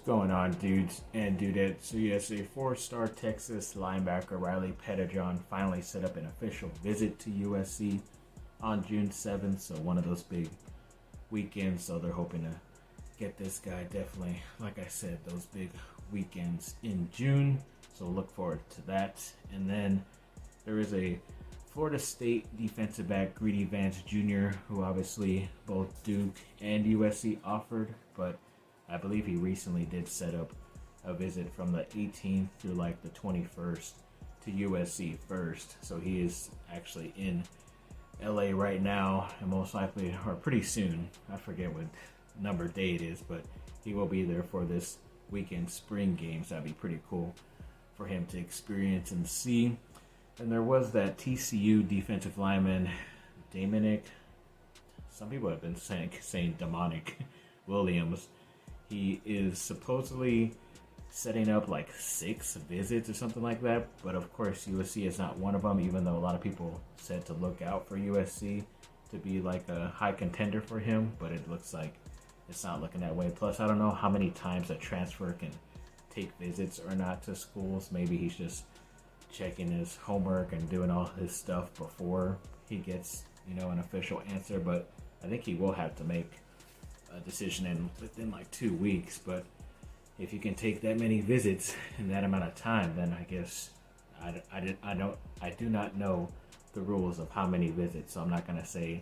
going on, dudes and dudettes? So yes, a four-star Texas linebacker Riley Pettijohn finally set up an official visit to USC on June 7th. So one of those big weekends. So they're hoping to get this guy definitely, like I said, those big weekends in June. So look forward to that. And then there is a Florida State defensive back, Greedy Vance Jr., who obviously both Duke and USC offered, but I believe he recently did set up a visit from the 18th through like the 21st to USC first. So he is actually in LA right now, and most likely, or pretty soon, I forget what number day it is, but he will be there for this weekend spring games. That'd be pretty cool for him to experience and see. And there was that TCU defensive lineman, Dominic, some people have been saying Demonic Williams. He is supposedly setting up like 6 visits or something like that. But of course, USC is not one of them, even though a lot of people said to look out for USC to be like a high contender for him. But it looks like it's not looking that way. Plus, I don't know how many times a transfer can take visits or not to schools. Maybe he's just checking his homework and doing all his stuff before he gets, an official answer. But I think he will have to make a decision within like 2 weeks. But if you can take that many visits in that amount of time, then I guess I do not know the rules of how many visits. So I'm not going to say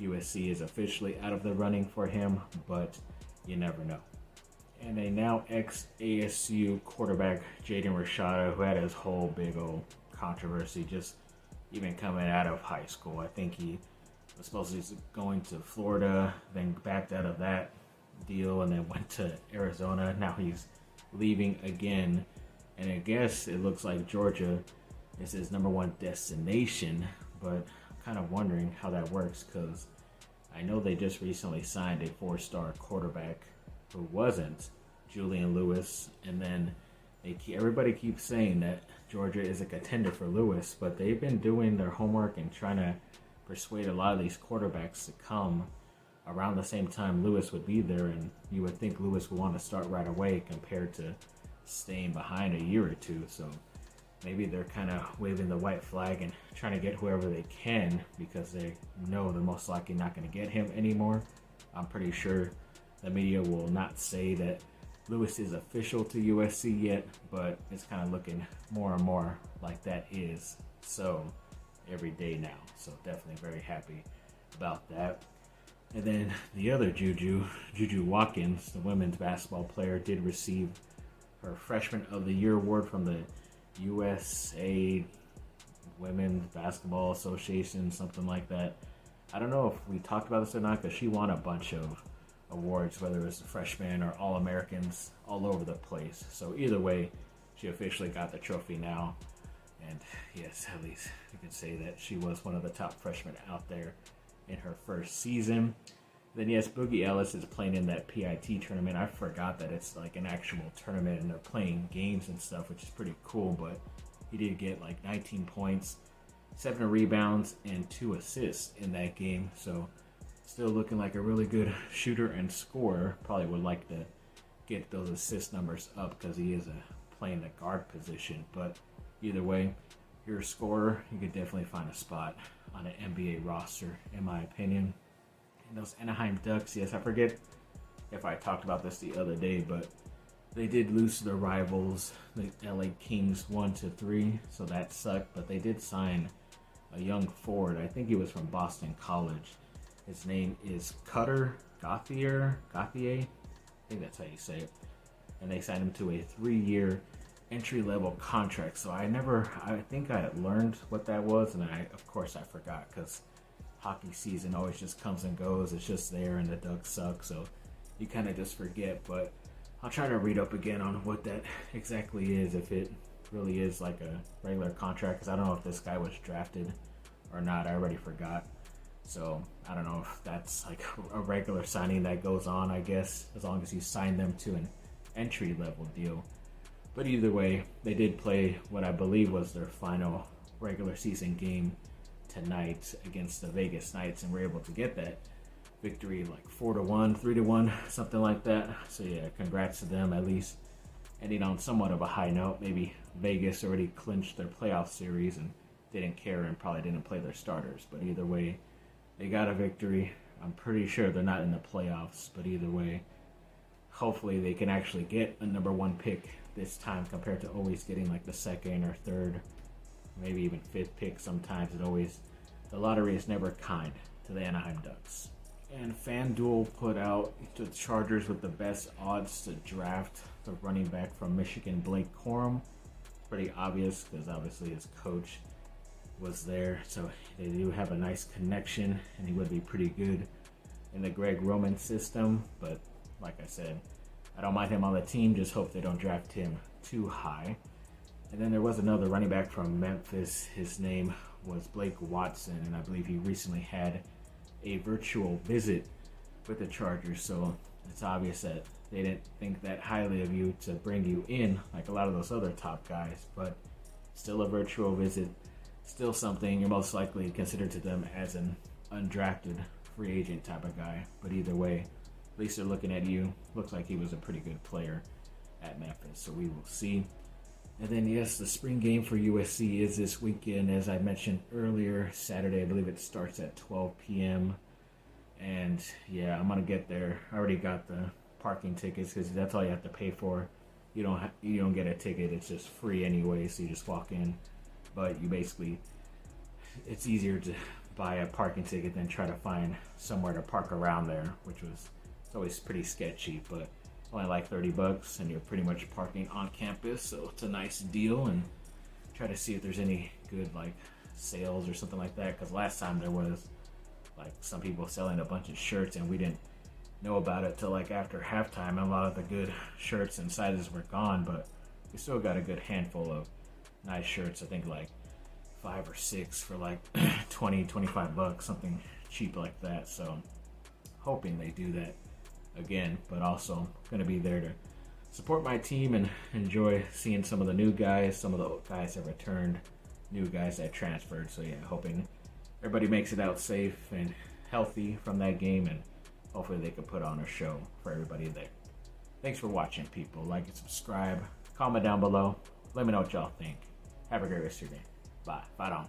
USC is officially out of the running for him, but you never know. And a now ex-ASU quarterback, Jaden Rashada, who had his whole big old controversy just even coming out of high school. I think he was supposed to be going to Florida, then backed out of that deal, and then went to Arizona. Now he's leaving again. And I guess it looks like Georgia is his number one destination, but I'm kind of wondering how that works, because I know they just recently signed a 4-star quarterback who wasn't Julian Lewis, and then everybody keeps saying that Georgia is a contender for Lewis, but they've been doing their homework and trying to persuade a lot of these quarterbacks to come around the same time Lewis would be there, and you would think Lewis would want to start right away compared to staying behind a year or two. So maybe they're kind of waving the white flag and trying to get whoever they can, because they know they're most likely not going to get him anymore. I'm pretty sure the media will not say that Lewis is official to USC yet, but it's kind of looking more and more like that is so every day now. So definitely very happy about that. And then the other Juju Watkins, the women's basketball player, did receive her Freshman of the Year award from the USA Women's Basketball Association, something like that. I don't know if we talked about this or not, because she won a bunch of awards, whether it was freshmen or All-Americans, all over the place. So either way, she officially got the trophy now. And yes, at least you can say that she was one of the top freshmen out there in her first season. Then yes, Boogie Ellis is playing in that PIT tournament. I forgot that it's like an actual tournament and they're playing games and stuff, which is pretty cool. But he did get like 19 points, 7 rebounds, and 2 assists in that game. So still looking like a really good shooter and scorer. Probably would like to get those assist numbers up, because he is playing the guard position. But either way, you're a scorer, you could definitely find a spot on an NBA roster, in my opinion. And those Anaheim Ducks, yes, I forget if I talked about this the other day, but they did lose to their rivals, the LA Kings, 1-3, so that sucked. But they did sign a young forward. I think he was from Boston College. His name is Cutter Gauthier. I think that's how you say it. And they signed him to a 3-year entry-level contract. So I think I had learned what that was, and of course I forgot, because hockey season always just comes and goes. It's just there, and the Ducks suck, so you kind of just forget. But I'll try to read up again on what that exactly is, if it really is like a regular contract, because I don't know if this guy was drafted or not. I already forgot. So I don't know if that's like a regular signing that goes on, I guess, as long as you sign them to an entry-level deal. But either way, they did play what I believe was their final regular season game tonight against the Vegas Knights, and were able to get that victory, like 4-1, 3-1, something like that. So yeah, congrats to them, at least ending on somewhat of a high note. Maybe Vegas already clinched their playoff series and didn't care and probably didn't play their starters. But either way, they got a victory. I'm pretty sure they're not in the playoffs, but either way, hopefully they can actually get a number one pick this time compared to always getting like the second or third, maybe even fifth pick sometimes. The lottery is never kind to the Anaheim Ducks. And FanDuel put out the Chargers with the best odds to draft the running back from Michigan, Blake Corum. Pretty obvious because obviously his coach was there, so they do have a nice connection, and he would be pretty good in the Greg Roman system. But like I said, I don't mind him on the team, just hope they don't draft him too high. And then there was another running back from Memphis. His name was Blake Watson, and I believe he recently had a virtual visit with the Chargers, so it's obvious that they didn't think that highly of you to bring you in like a lot of those other top guys. But still a virtual visit, still something you're most likely considered to them as an undrafted free agent type of guy. But either way, at least they're looking at you. Looks like he was a pretty good player at Memphis, so we will see. And then yes, the spring game for USC is this weekend, as I mentioned earlier, Saturday. I believe it starts at 12 p.m. And yeah, I'm gonna get there. I already got the parking tickets because that's all you have to pay for. You don't get a ticket; it's just free anyway. So you just walk in, but it's easier to buy a parking ticket than try to find somewhere to park around there, it's always pretty sketchy. But only like $30, and you're pretty much parking on campus, so it's a nice deal. And try to see if there's any good like sales or something like that, because last time there was like some people selling a bunch of shirts, and we didn't know about it till like after halftime, and a lot of the good shirts and sizes were gone. But we still got a good handful of nice shirts. I think like 5 or 6 for like $20-25, something cheap like that. So hoping they do that again, but also going to be there to support my team and enjoy seeing some of the new guys, some of the guys that returned, new guys that transferred. So yeah, hoping everybody makes it out safe and healthy from that game, and hopefully they can put on a show for everybody there. Thanks for watching, people. Like and subscribe. Comment down below. Let me know what y'all think. Have a great rest of your day. Bye. Bye on.